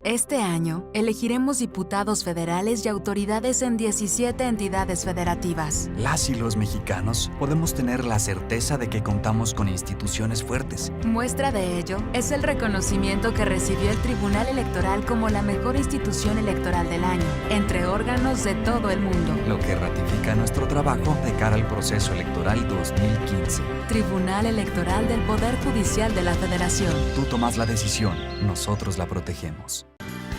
Este año, elegiremos diputados federales y autoridades en 17 entidades federativas. Las y los mexicanos podemos tener la certeza de que contamos con instituciones fuertes. Muestra de ello es el reconocimiento que recibió el Tribunal Electoral como la mejor institución electoral del año, entre órganos de todo el mundo. Lo que ratifica nuestro trabajo de cara al proceso electoral 2015. Tribunal Electoral del Poder Judicial de la Federación. Tú tomas la decisión, nosotros la protegemos.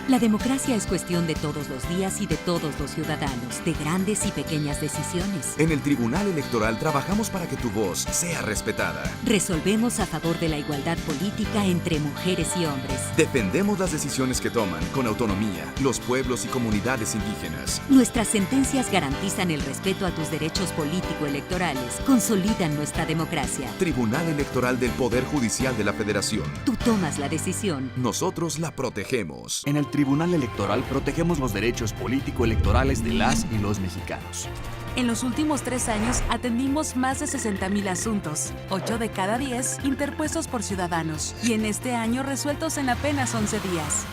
La democracia es cuestión de todos los días y de todos los ciudadanos, de grandes y pequeñas decisiones. En el Tribunal Electoral trabajamos para que tu voz sea respetada. Resolvemos a favor de la igualdad política entre mujeres y hombres. Defendemos las decisiones que toman con autonomía los pueblos y comunidades indígenas. Nuestras sentencias garantizan el respeto a tus derechos político-electorales, consolidan nuestra democracia. Tribunal Electoral del Poder Judicial de la Federación. Tú tomas la decisión. Nosotros la protegemos. En el Tribunal Electoral protegemos los derechos político-electorales de las y los mexicanos. En los últimos 3 años atendimos más de 60,000 asuntos, 8 de cada 10 interpuestos por ciudadanos, y en este año resueltos en apenas 11 días.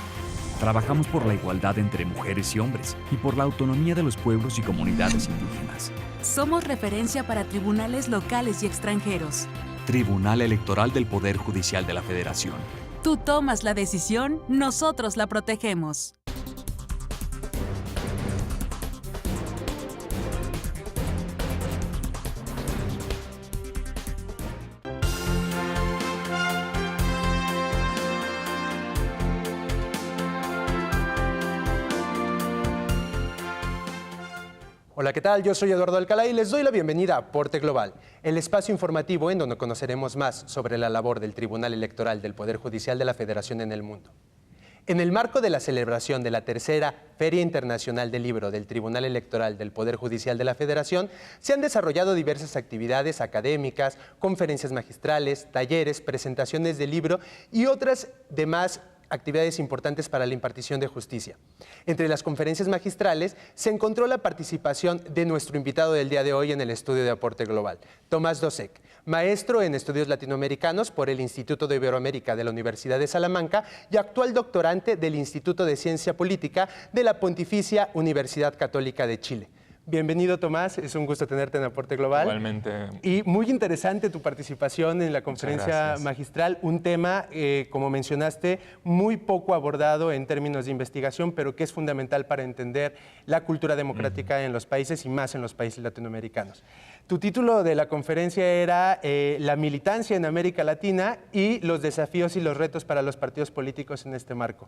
Trabajamos por la igualdad entre mujeres y hombres y por la autonomía de los pueblos y comunidades indígenas. Somos referencia para tribunales locales y extranjeros. Tribunal Electoral del Poder Judicial de la Federación. Tú tomas la decisión, nosotros la protegemos. Hola, ¿qué tal? Yo soy Eduardo Alcalá y les doy la bienvenida a Aporte Global, el espacio informativo en donde conoceremos más sobre la labor del Tribunal Electoral del Poder Judicial de la Federación en el mundo. En el marco de la celebración de la tercera Feria Internacional del Libro del Tribunal Electoral del Poder Judicial de la Federación, se han desarrollado diversas actividades académicas, conferencias magistrales, talleres, presentaciones de libro y otras demás actividades importantes para la impartición de justicia. Entre las conferencias magistrales se encontró la participación de nuestro invitado del día de hoy en el estudio de Aporte Global, Tomás Dosek, maestro en estudios latinoamericanos por el Instituto de Iberoamérica de la Universidad de Salamanca y actual doctorante del Instituto de Ciencia Política de la Pontificia Universidad Católica de Chile. Bienvenido, Tomás, es un gusto tenerte en Aporte Global. Igualmente. Y muy interesante tu participación en la conferencia magistral, un tema, como mencionaste, muy poco abordado en términos de investigación, pero que es fundamental para entender la cultura democrática en los países y más en los países latinoamericanos. Tu título de la conferencia era La militancia en América Latina y los desafíos y los retos para los partidos políticos en este marco.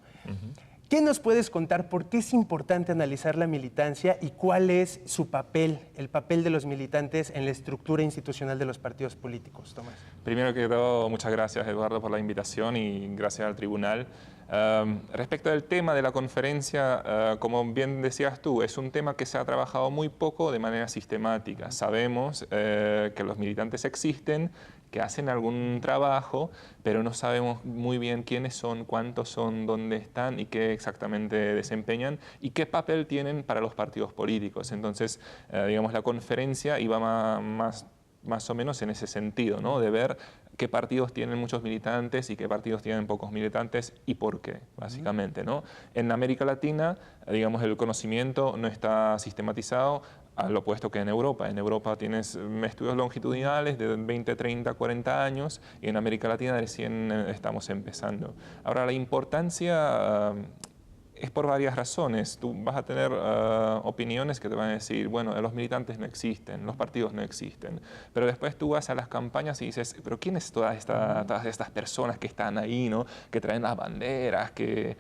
¿Qué nos puedes contar? ¿Por qué es importante analizar la militancia y cuál es su papel, el papel de los militantes en la estructura institucional de los partidos políticos, Tomás? Primero que todo, muchas gracias, Eduardo, por la invitación y gracias al tribunal. Respecto al tema de la conferencia, como bien decías tú, es un tema que se ha trabajado muy poco de manera sistemática. Sabemos que los militantes existen, que hacen algún trabajo, pero no sabemos muy bien quiénes son, cuántos son, dónde están y qué exactamente desempeñan y qué papel tienen para los partidos políticos. Entonces, digamos, la conferencia iba más o menos en ese sentido, ¿no? De ver qué partidos tienen muchos militantes y qué partidos tienen pocos militantes y por qué, básicamente, ¿no? En América Latina, digamos, el conocimiento no está sistematizado, al opuesto que en Europa. En Europa tienes estudios longitudinales de 20, 30, 40 años y en América Latina recién estamos empezando. Ahora, la importancia es por varias razones. Tú vas a tener opiniones que te van a decir, bueno, los militantes no existen, los partidos no existen. Pero después tú vas a las campañas y dices, pero ¿quién es todas estas personas que están ahí, ¿no? Que traen las banderas, que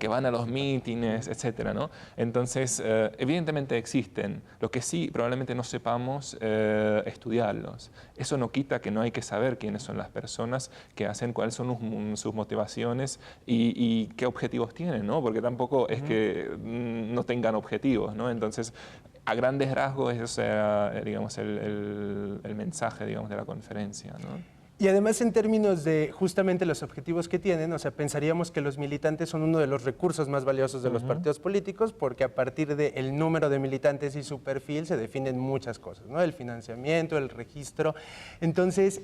van a los mítines, etcétera, ¿no? Entonces, evidentemente existen. Lo que sí probablemente no sepamos estudiarlos. Eso no quita que no hay que saber quiénes son las personas que hacen, cuáles son sus motivaciones y qué objetivos tienen, ¿no? Porque tampoco es que no tengan objetivos, ¿no? Entonces, a grandes rasgos, ese es, digamos, el mensaje, digamos, de la conferencia, ¿no? Y además en términos de justamente los objetivos que tienen, o sea, pensaríamos que los militantes son uno de los recursos más valiosos de los partidos políticos porque a partir del número de militantes y su perfil se definen muchas cosas, ¿no? El financiamiento, el registro. Entonces,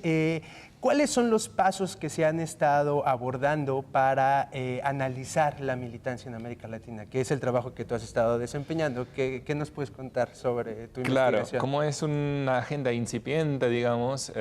¿cuáles son los pasos que se han estado abordando para analizar la militancia en América Latina? Que es el trabajo que tú has estado desempeñando. ¿Qué nos puedes contar sobre tu investigación? Claro, como es una agenda incipiente, digamos,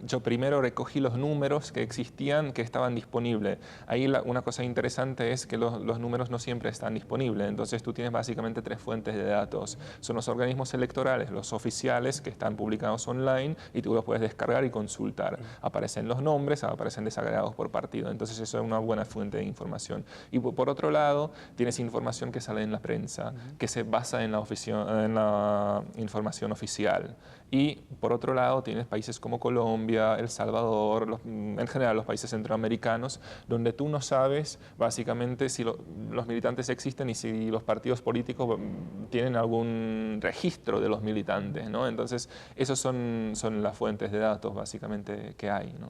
yo primero recogí los números que existían, que estaban disponibles. Ahí una cosa interesante es que los números no siempre están disponibles. Entonces tú tienes básicamente 3 fuentes de datos. Son los organismos electorales, los oficiales que están publicados online y tú los puedes descargar y consultar. Aparecen los nombres, aparecen desagregados por partido. Entonces eso es una buena fuente de información. Y por otro lado, tienes información que sale en la prensa, que se basa en la información oficial. Y por otro lado, tienes países como Colombia, El Salvador, en general los países centroamericanos, donde tú no sabes básicamente si los militantes existen y si los partidos políticos tienen algún registro de los militantes, ¿no? Entonces, esos son las fuentes de datos básicamente que hay, ¿no?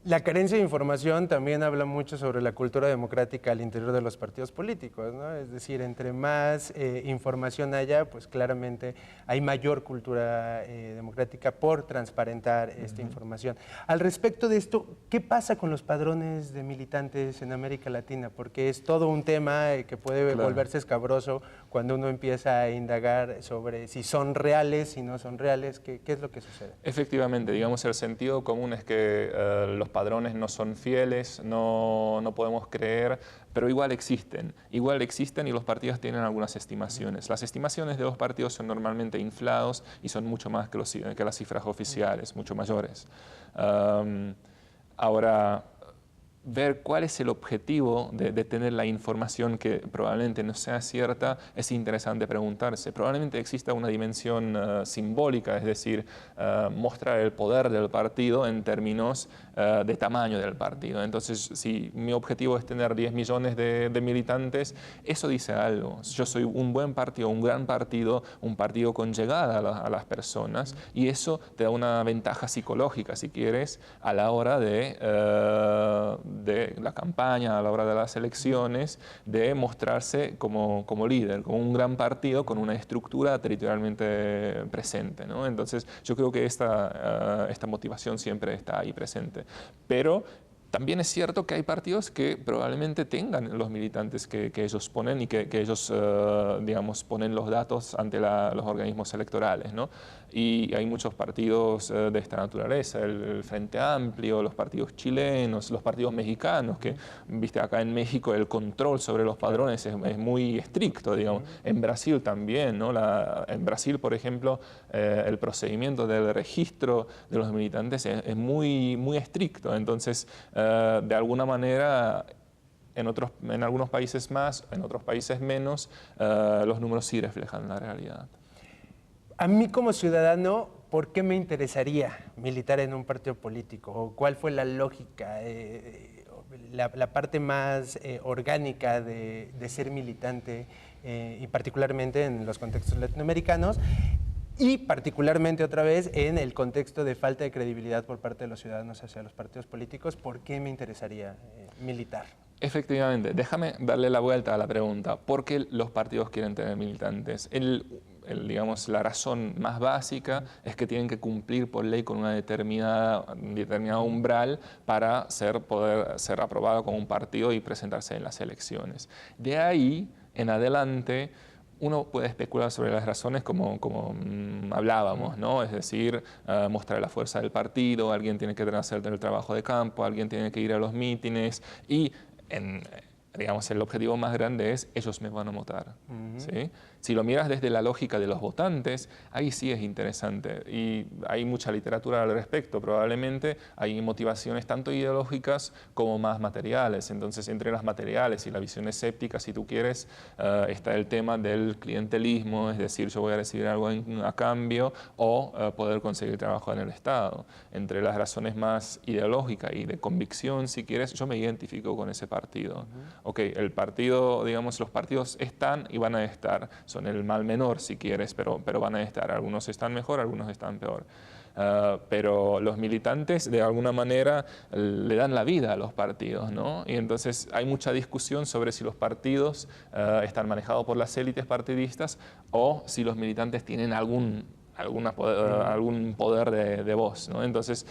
La carencia de información también habla mucho sobre la cultura democrática al interior de los partidos políticos, ¿no? Es decir, entre más información haya, pues claramente hay mayor cultura democrática por transparentar esta información. Al respecto de esto, ¿qué pasa con los padrones de militantes en América Latina? Porque es todo un tema que puede volverse escabroso cuando uno empieza a indagar sobre si son reales, si no son reales, ¿qué es lo que sucede? Efectivamente, digamos, el sentido común es que los padrones no son fieles, no podemos creer, pero igual existen y los partidos tienen algunas estimaciones. Las estimaciones de los partidos son normalmente inflados y son mucho más que las cifras oficiales, mucho mayores. Ahora, ver cuál es el objetivo de tener la información que probablemente no sea cierta es interesante preguntarse. Probablemente exista una dimensión simbólica, es decir, mostrar el poder del partido en términos de tamaño del partido. Entonces, si mi objetivo es tener 10 millones de militantes, eso dice algo. Yo soy un buen partido, un gran partido, un partido con llegada a las personas y eso te da una ventaja psicológica, si quieres, a la hora de la campaña, a la hora de las elecciones, de mostrarse como líder, como un gran partido con una estructura territorialmente presente, ¿no? Entonces, yo creo que esta motivación siempre está ahí presente. Pero también es cierto que hay partidos que probablemente tengan los militantes que ellos ponen y que ellos, digamos, ponen los datos ante los organismos electorales, ¿no? Y hay muchos partidos de esta naturaleza, el Frente Amplio, los partidos chilenos, los partidos mexicanos, que, viste, acá en México el control sobre los padrones es muy estricto, digamos. En Brasil también, ¿no? En Brasil, por ejemplo, el procedimiento del registro de los militantes es muy, muy estricto. Entonces, de alguna manera, en algunos países más, en otros países menos, los números sí reflejan la realidad. A mí como ciudadano, ¿por qué me interesaría militar en un partido político? ¿O cuál fue la lógica, la parte más orgánica de ser militante, y particularmente en los contextos latinoamericanos? Y particularmente otra vez en el contexto de falta de credibilidad por parte de los ciudadanos hacia los partidos políticos, ¿por qué me interesaría militar? Efectivamente, déjame darle la vuelta a la pregunta. ¿Por qué los partidos quieren tener militantes? Digamos, la razón más básica es que tienen que cumplir por ley con una determinado umbral para poder ser aprobado como un partido y presentarse en las elecciones. De ahí en adelante, uno puede especular sobre las razones como hablábamos, ¿no? Es decir, mostrar la fuerza del partido, alguien tiene que hacer el trabajo de campo, alguien tiene que ir a los mítines y, digamos, el objetivo más grande es ellos me van a votar, ¿sí? Si lo miras desde la lógica de los votantes, ahí sí es interesante y hay mucha literatura al respecto. Probablemente hay motivaciones tanto ideológicas como más materiales. Entonces, entre las materiales y la visión escéptica, si tú quieres, está el tema del clientelismo, es decir, yo voy a recibir algo a cambio o poder conseguir trabajo en el Estado. Entre las razones más ideológicas y de convicción, si quieres, yo me identifico con ese partido. Ok, el partido, digamos, los partidos están y van a estar. son el mal menor si quieres, pero van a estar. Algunos están mejor, algunos están peor. Pero los militantes de alguna manera le dan la vida a los partidos, ¿no? Y entonces hay mucha discusión sobre si los partidos están manejados por las élites partidistas o si los militantes tienen algún poder de voz, ¿no? Entonces,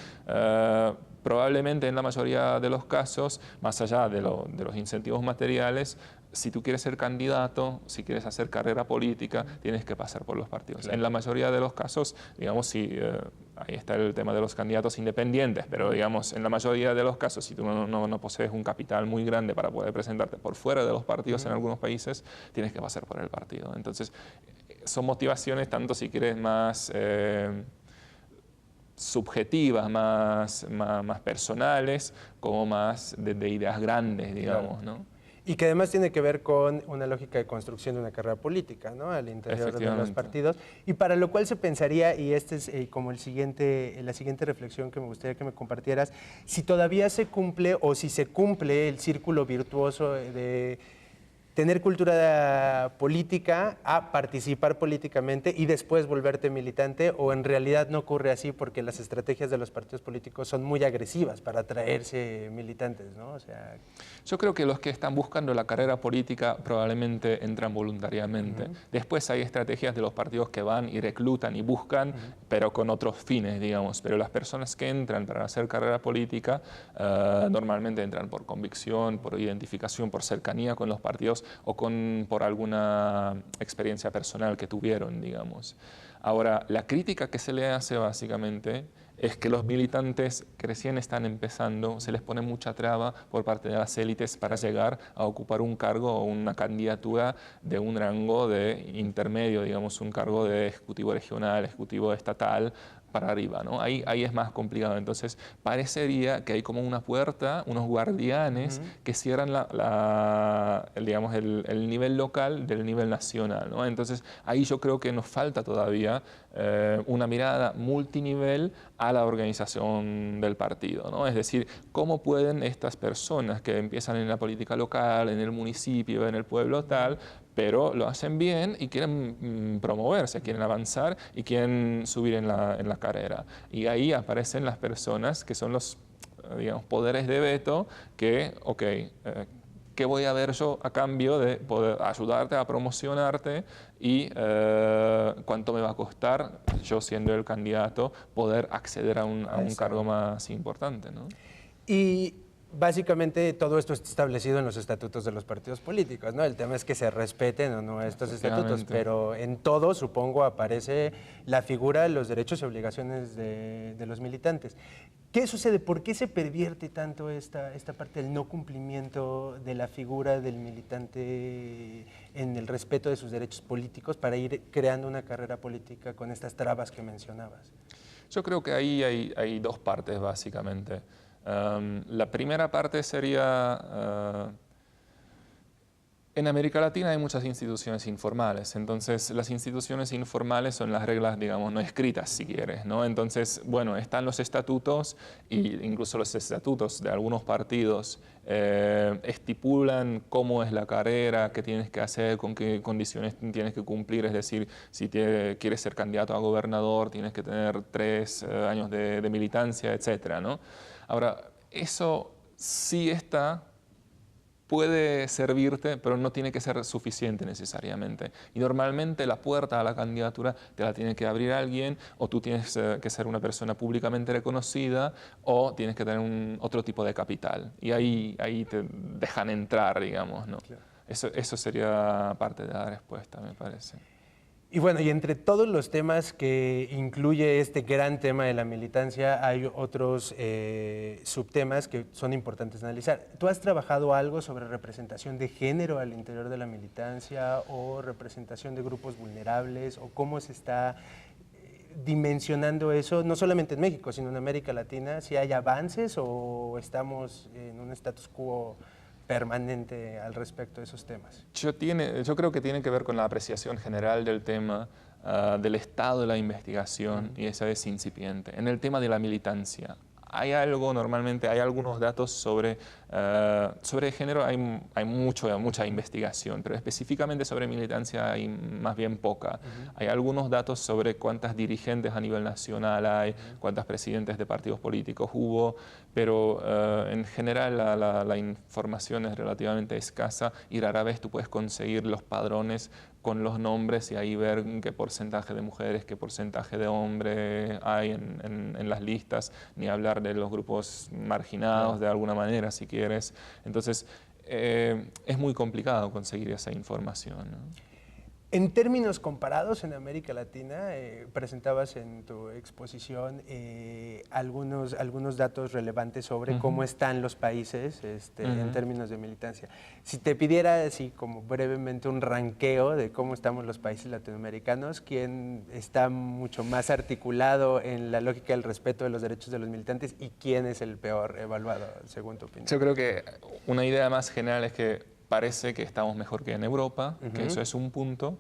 probablemente en la mayoría de los casos, más allá de los incentivos materiales, si tú quieres ser candidato, si quieres hacer carrera política, tienes que pasar por los partidos. Claro. En la mayoría de los casos, digamos, ahí está el tema de los candidatos independientes, pero digamos, en la mayoría de los casos, si tú no posees un capital muy grande para poder presentarte por fuera de los partidos en algunos países, tienes que pasar por el partido. Entonces, son motivaciones tanto si quieres más subjetivas, más personales, como más de ideas grandes, digamos, claro, ¿no? Y que además tiene que ver con una lógica de construcción de una carrera política, ¿no? Al interior de los partidos. Y para lo cual se pensaría, y este es como la siguiente reflexión que me gustaría que me compartieras, si todavía se cumple o si se cumple el círculo virtuoso de tener cultura política a participar políticamente y después volverte militante, o en realidad no ocurre así porque las estrategias de los partidos políticos son muy agresivas para atraerse militantes, ¿no? O sea, yo creo que los que están buscando la carrera política probablemente entran voluntariamente. Después hay estrategias de los partidos que van y reclutan y buscan, pero con otros fines, digamos. Pero las personas que entran para hacer carrera política normalmente entran por convicción, por identificación, por cercanía con los partidos o por alguna experiencia personal que tuvieron, digamos. Ahora, la crítica que se le hace básicamente es que los militantes que recién están empezando se les pone mucha traba por parte de las élites para llegar a ocupar un cargo o una candidatura de un rango de intermedio, digamos, un cargo de ejecutivo regional, ejecutivo estatal, para arriba, ¿no? Ahí es más complicado. Entonces, parecería que hay como una puerta, unos guardianes que cierran digamos, el nivel local del nivel nacional, ¿no? Entonces, ahí yo creo que nos falta todavía una mirada multinivel a la organización del partido, ¿no? Es decir, cómo pueden estas personas que empiezan en la política local, en el municipio, en el pueblo tal, pero lo hacen bien y quieren promoverse, quieren avanzar y quieren subir en la carrera. Y ahí aparecen las personas que son los, digamos, poderes de veto que, ok, ¿qué voy a ver yo a cambio de poder ayudarte a promocionarte y cuánto me va a costar, yo siendo el candidato, poder acceder a un cargo más importante, ¿no? Y básicamente todo esto está establecido en los estatutos de los partidos políticos, ¿no? El tema es que se respeten o no estos estatutos, pero en todo, supongo, aparece la figura, los derechos y obligaciones de los militantes. ¿Qué sucede? ¿Por qué se pervierte tanto esta parte del no cumplimiento de la figura del militante en el respeto de sus derechos políticos para ir creando una carrera política con estas trabas que mencionabas? Yo creo que ahí hay dos partes, básicamente. La primera parte sería, en América Latina hay muchas instituciones informales, entonces las instituciones informales son las reglas, digamos, no escritas, si quieres, ¿no? Entonces, bueno, están los estatutos, e incluso los estatutos de algunos partidos estipulan cómo es la carrera, qué tienes que hacer, con qué condiciones tienes que cumplir, es decir, si quieres ser candidato a gobernador, tienes que tener 3 años de militancia, etcétera, ¿no? Ahora, eso sí puede servirte, pero no tiene que ser suficiente necesariamente. Y normalmente la puerta a la candidatura te la tiene que abrir alguien, o tú tienes que ser una persona públicamente reconocida, o tienes que tener otro tipo de capital. Y ahí te dejan entrar, digamos, ¿no? Claro. Eso sería parte de la respuesta, me parece. Y bueno, y entre todos los temas que incluye este gran tema de la militancia, hay otros subtemas que son importantes analizar. ¿Tú has trabajado algo sobre representación de género al interior de la militancia o representación de grupos vulnerables o cómo se está dimensionando eso, no solamente en México, sino en América Latina? ¿Si hay avances o estamos en un status quo permanente al respecto de esos temas? Yo creo que tiene que ver con la apreciación general del tema, del estado de la investigación, y esa es incipiente. En el tema de la militancia, hay algo, normalmente hay algunos datos sobre género, hay mucha investigación, pero específicamente sobre militancia hay más bien poca. Hay algunos datos sobre cuántas dirigentes a nivel nacional hay, cuántas presidentes de partidos políticos hubo, pero en general la información es relativamente escasa y rara vez tú puedes conseguir los padrones con los nombres y ahí ver qué porcentaje de mujeres, qué porcentaje de hombres hay en las listas, ni hablar de los grupos marginados de alguna manera, si quieres. Entonces, es muy complicado conseguir esa información, ¿no? En términos comparados en América Latina, presentabas en tu exposición algunos datos relevantes sobre cómo están los países en términos de militancia. Si te pidiera así como brevemente un ranqueo de cómo estamos los países latinoamericanos, ¿quién está mucho más articulado en la lógica del respeto de los derechos de los militantes y quién es el peor evaluado, según tu opinión? Yo creo que una idea más general es que parece que estamos mejor que en Europa, que eso es un punto.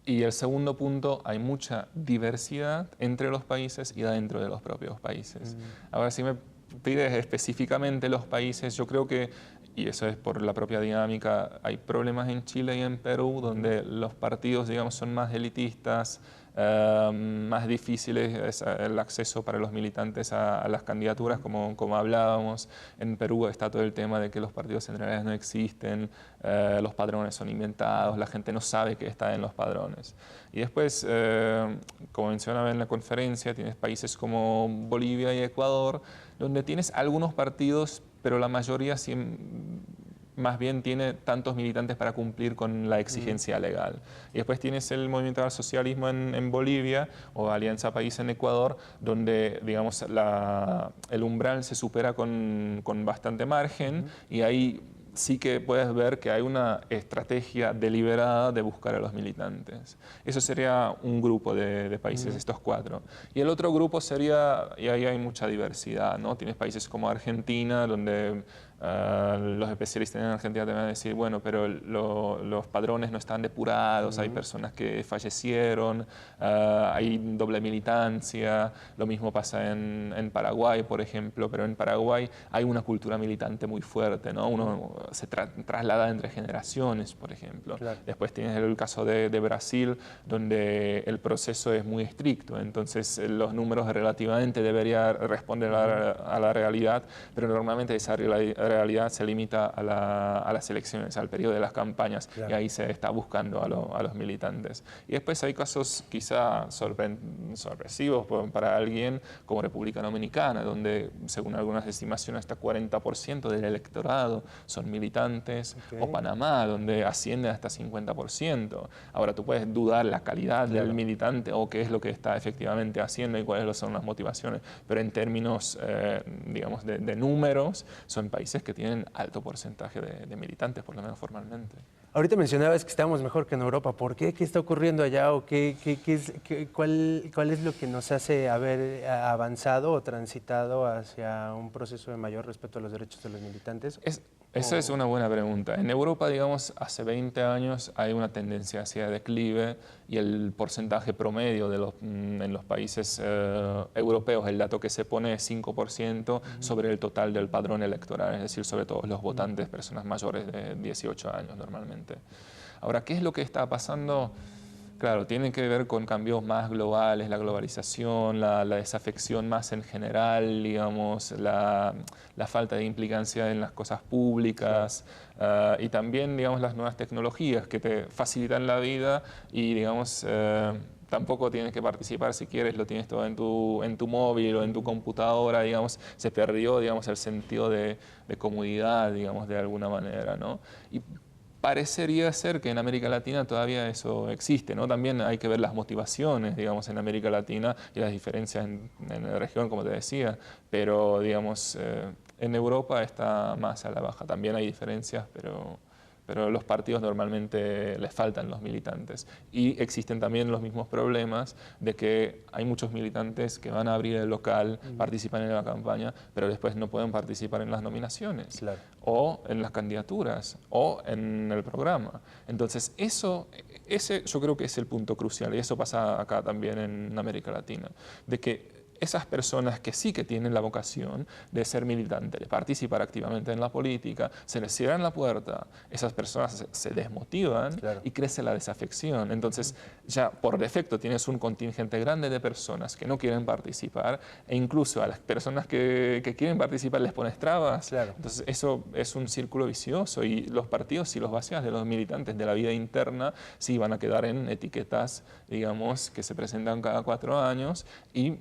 Y el segundo punto, hay mucha diversidad entre los países y dentro de los propios países. Ahora, si me pides específicamente los países, yo creo que, y eso es por la propia dinámica, hay problemas en Chile y en Perú, donde los partidos, digamos, son más elitistas, más difíciles es el acceso para los militantes a las candidaturas, como hablábamos. En Perú está todo el tema de que los partidos centrales no existen, los padrones son inventados, la gente no sabe que está en los padrones. Y después, como mencionaba en la conferencia, tienes países como Bolivia y Ecuador, donde tienes algunos partidos, pero la mayoría más bien tiene tantos militantes para cumplir con la exigencia legal. Y después tienes el movimiento al socialismo en Bolivia o Alianza País en Ecuador, donde, digamos, el umbral se supera con bastante margen y ahí sí que puedes ver que hay una estrategia deliberada de buscar a los militantes. Eso sería un grupo de países, estos cuatro. Y el otro grupo sería, y ahí hay mucha diversidad, ¿no? Tienes países como Argentina, donde los especialistas en Argentina te van a decir, bueno, pero los padrones no están depurados, hay personas que fallecieron, hay doble militancia. Lo mismo pasa en Paraguay, por ejemplo, pero en Paraguay hay una cultura militante muy fuerte, ¿no? Uno se traslada entre generaciones, por ejemplo. Claro. Después tienes el caso de Brasil, donde el proceso es muy estricto, entonces los números relativamente deberían responder a la realidad, pero normalmente esa realidad se limita a las elecciones, al periodo de las campañas, claro. Y ahí se está buscando a los militantes. Y después hay casos quizá sorpresivos para alguien como República Dominicana, donde según algunas estimaciones hasta 40% del electorado son militantes, o Panamá, donde asciende hasta 50%. Ahora tú puedes dudar la calidad del militante o qué es lo que está efectivamente haciendo y cuáles son las motivaciones, pero en términos, digamos, de números, son países que tienen alto porcentaje de militantes, por lo menos formalmente. Ahorita mencionabas que estamos mejor que en Europa. ¿Por qué? ¿Qué está ocurriendo allá? ¿O cuál es lo que nos hace haber avanzado o transitado hacia un proceso de mayor respeto a los derechos de los militantes? Esa es una buena pregunta. En Europa, digamos, hace 20 años hay una tendencia hacia declive y el porcentaje promedio en los países europeos, el dato que se pone es 5% sobre el total del padrón electoral, es decir, sobre todos los votantes, personas mayores de 18 años normalmente. Ahora, ¿qué es lo que está pasando? Claro, tiene que ver con cambios más globales, la globalización, la desafección más en general, digamos, la falta de implicancia en las cosas públicas, y también, digamos, las nuevas tecnologías que te facilitan la vida y, digamos, tampoco tienes que participar si quieres, lo tienes todo en tu móvil o en tu computadora, digamos, se perdió, digamos, el sentido de comodidad, digamos, de alguna manera, ¿no? Y parecería ser que en América Latina todavía eso existe, ¿no? También hay que ver las motivaciones, digamos, en América Latina y las diferencias en la región, como te decía, pero, digamos, en Europa está más a la baja. También hay diferencias, pero los partidos normalmente les faltan los militantes. Y existen también los mismos problemas de que hay muchos militantes que van a abrir el local, participan en la campaña, pero después no pueden participar en las nominaciones, claro, o en las candidaturas, o en el programa. Entonces, ese yo creo que es el punto crucial, y eso pasa acá también en América Latina, de que esas personas que sí que tienen la vocación de ser militantes, de participar activamente en la política, se les cierran la puerta, esas personas se desmotivan y crece la desafección. Entonces, ya por defecto tienes un contingente grande de personas que no quieren participar, e incluso a las personas que quieren participar les pones trabas. Entonces, eso es un círculo vicioso, y los partidos, si los vacías de los militantes de la vida interna, sí van a quedar en etiquetas, digamos, que se presentan cada 4 años, y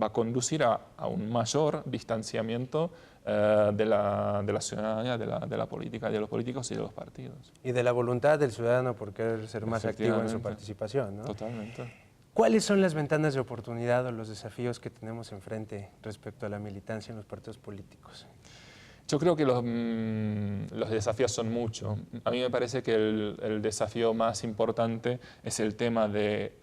va a conducir a un mayor distanciamiento de la ciudadanía, de la política, de los políticos y de los partidos. Y de la voluntad del ciudadano por querer ser más activo en su participación, ¿no? Totalmente. ¿Cuáles son las ventanas de oportunidad o los desafíos que tenemos enfrente respecto a la militancia en los partidos políticos? Yo creo que los desafíos son muchos. A mí me parece que el desafío más importante es el tema de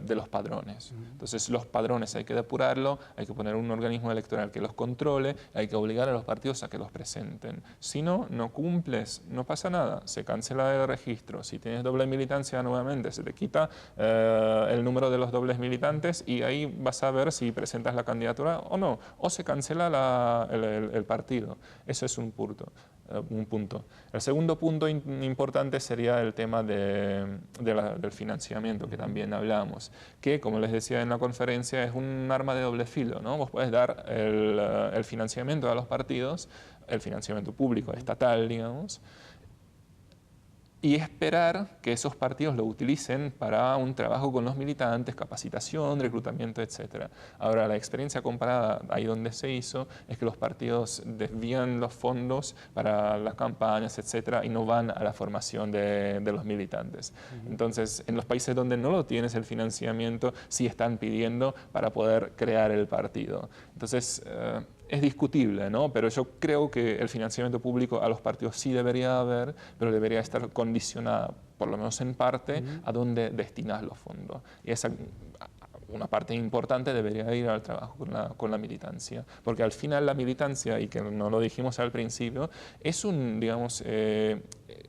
los padrones. Entonces, los padrones hay que depurarlo, hay que poner un organismo electoral que los controle, hay que obligar a los partidos a que los presenten. Si no, no cumples, no pasa nada, se cancela el registro. Si tienes doble militancia nuevamente, se te quita el número de los dobles militantes, y ahí vas a ver si presentas la candidatura o no, o se cancela el partido. Eso es un punto. El segundo punto importante sería el tema del financiamiento, que también hablamos, que, como les decía en la conferencia, es un arma de doble filo, ¿no? Vos podés dar el financiamiento a los partidos, el financiamiento público, estatal, digamos, y esperar que esos partidos lo utilicen para un trabajo con los militantes, capacitación, reclutamiento, etc. Ahora, la experiencia comparada ahí donde se hizo es que los partidos desvían los fondos para las campañas, etc., y no van a la formación de los militantes. Entonces, en los países donde no lo tienes el financiamiento, sí están pidiendo para poder crear el partido. Entonces, es discutible, ¿no? Pero yo creo que el financiamiento público a los partidos sí debería haber, pero debería estar condicionada, por lo menos en parte, a dónde destinas los fondos. Y una parte importante debería ir al trabajo con la militancia, porque al final la militancia, y que no lo dijimos al principio, es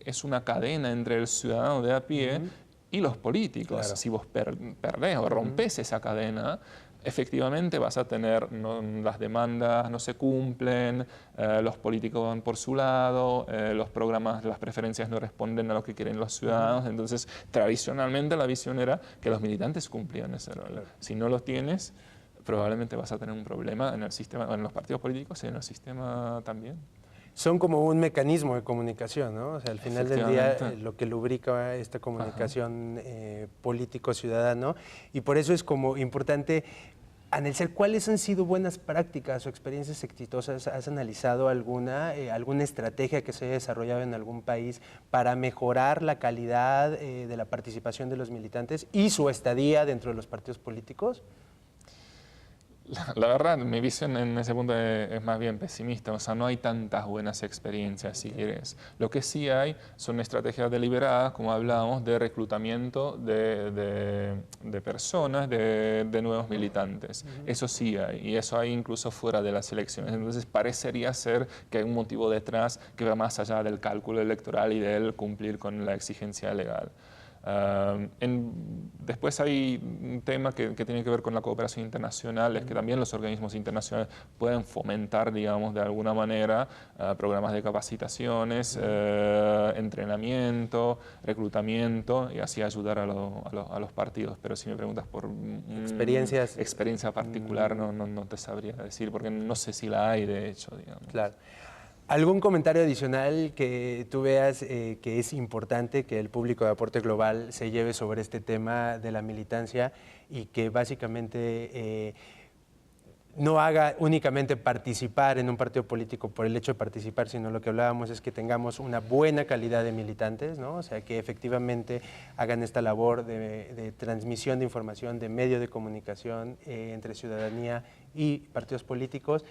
es una cadena entre el ciudadano de a pie y los políticos. Si vos perdés o rompes esa cadena, efectivamente vas a tener, las demandas no se cumplen, los políticos van por su lado, los programas, las preferencias no responden a lo que quieren los ciudadanos. Entonces, tradicionalmente la visión era que los militantes cumplían ese rol. Si no lo tienes, probablemente vas a tener un problema en el sistema, en los partidos políticos y en el sistema también. Son como un mecanismo de comunicación, ¿no? O sea, al final del día, lo que lubrica esta comunicación político-ciudadano, y por eso es como importante analizar cuáles han sido buenas prácticas o experiencias exitosas. ¿Has analizado alguna estrategia que se haya desarrollado en algún país para mejorar la calidad de la participación de los militantes y su estadía dentro de los partidos políticos? La verdad, mi visión en ese punto es más bien pesimista. O sea, no hay tantas buenas experiencias, si quieres. Lo que sí hay son estrategias deliberadas, como hablábamos, de reclutamiento de personas, de nuevos militantes. Eso sí hay, y eso hay incluso fuera de las elecciones. Entonces, parecería ser que hay un motivo detrás que va más allá del cálculo electoral y del cumplir con la exigencia legal. Después hay un tema que tiene que ver con la cooperación internacional, es que también los organismos internacionales pueden fomentar, digamos, de alguna manera, programas de capacitaciones, entrenamiento, reclutamiento, y así ayudar a los partidos. Pero si me preguntas por experiencia particular, no te sabría decir, porque no sé si la hay, de hecho, digamos. Claro. ¿Algún comentario adicional que tú veas que es importante que el público de Aporte Global se lleve sobre este tema de la militancia y que básicamente no haga únicamente participar en un partido político por el hecho de participar, sino lo que hablábamos es que tengamos una buena calidad de militantes, ¿no? O sea, que efectivamente hagan esta labor de transmisión de información, de medio de comunicación entre ciudadanía y partidos políticos?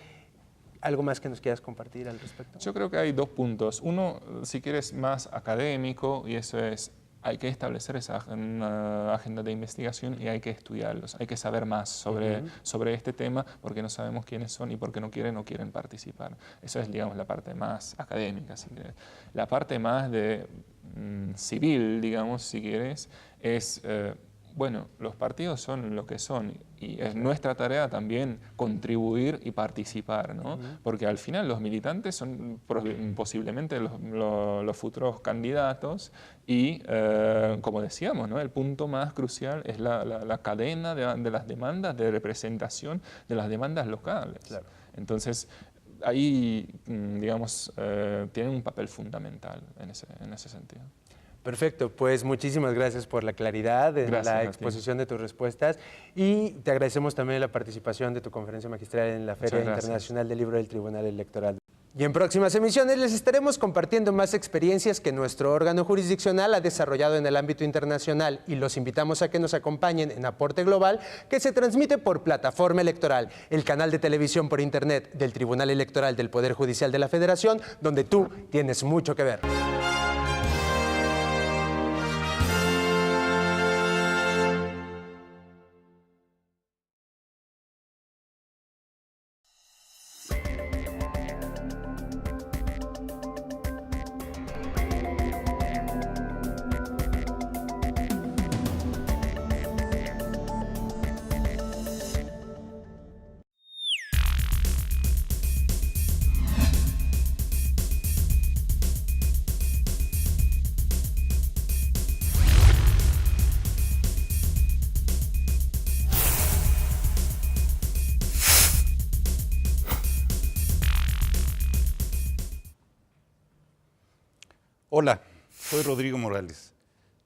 ¿Algo más que nos quieras compartir al respecto? Yo creo que hay dos puntos. Uno, si quieres, más académico, y eso es, hay que establecer esa agenda de investigación y hay que estudiarlos. Hay que saber más sobre este tema, porque no sabemos quiénes son y por qué no quieren participar. Eso es, digamos, la parte más académica, si quieres. La parte más de civil, digamos, si quieres, es Bueno, los partidos son lo que son y es nuestra tarea también contribuir y participar, ¿no? Porque al final los militantes son posiblemente los futuros candidatos y, como decíamos, ¿no? El punto más crucial es la cadena de las demandas, de representación de las demandas locales. Claro. Entonces, ahí, digamos, tienen un papel fundamental en ese sentido. Perfecto, pues muchísimas gracias por la claridad en la exposición de tus respuestas y te agradecemos también la participación de tu conferencia magistral en la Feria Internacional del Libro del Tribunal Electoral. Y en próximas emisiones les estaremos compartiendo más experiencias que nuestro órgano jurisdiccional ha desarrollado en el ámbito internacional y los invitamos a que nos acompañen en Aporte Global, que se transmite por Plataforma Electoral, el canal de televisión por Internet del Tribunal Electoral del Poder Judicial de la Federación, donde tú tienes mucho que ver. Hola, soy Rodrigo Morales.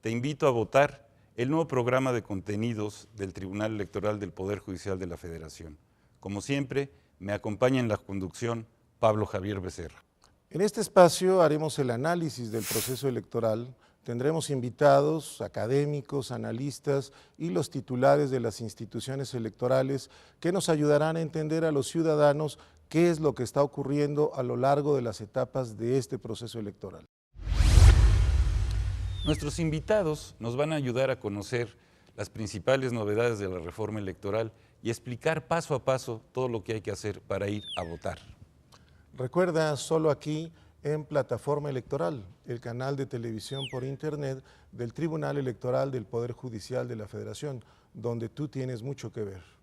Te invito a votar el nuevo programa de contenidos del Tribunal Electoral del Poder Judicial de la Federación. Como siempre, me acompaña en la conducción Pablo Javier Becerra. En este espacio haremos el análisis del proceso electoral. Tendremos invitados, académicos, analistas y los titulares de las instituciones electorales que nos ayudarán a entender a los ciudadanos qué es lo que está ocurriendo a lo largo de las etapas de este proceso electoral. Nuestros invitados nos van a ayudar a conocer las principales novedades de la reforma electoral y explicar paso a paso todo lo que hay que hacer para ir a votar. Recuerda, solo aquí en Plataforma Electoral, el canal de televisión por Internet del Tribunal Electoral del Poder Judicial de la Federación, donde tú tienes mucho que ver.